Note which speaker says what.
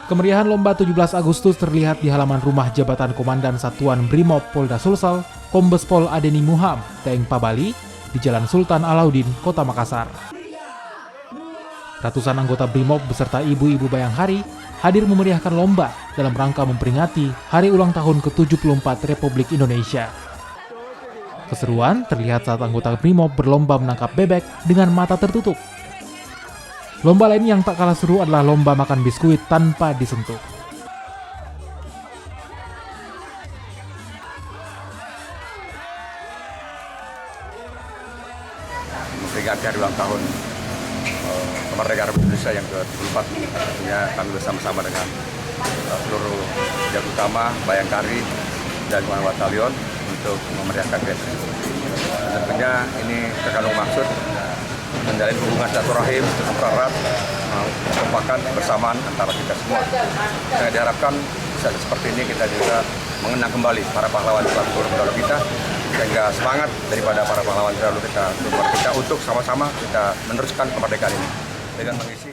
Speaker 1: Kemeriahan lomba 17 Agustus terlihat di halaman rumah jabatan Komandan Satuan Brimob Polda Sulsel, Kombes Pol Adeni Muham, Teng Pabali, di Jalan Sultan Alauddin, Kota Makassar. Ratusan anggota Brimob beserta ibu-ibu Bayangkari hadir memeriahkan lomba dalam rangka memperingati Hari Ulang Tahun ke-74 Republik Indonesia. Keseruan terlihat saat anggota Brimob berlomba menangkap bebek dengan mata tertutup. Lomba lain yang tak kalah seru adalah lomba makan biskuit tanpa disentuh.
Speaker 2: Memperingati hari ulang tahun kemerdekaan Republik Indonesia yang ke-74, tentunya kami bersama-sama dengan seluruh jalan utama, Bayangkari, dan Komandan Batalion untuk memeriahkan besok. Tentunya ini terkandung maksud menjalin hubungan silaturahim erat, merupakan bersamaan antara kita semua. Yang diharapkan bisa seperti ini kita juga mengenang kembali para pahlawan terdahulu kita, sehingga semangat daripada para pahlawan terdahulu kita untuk sama-sama kita meneruskan kemerdekaan ini dengan mengisi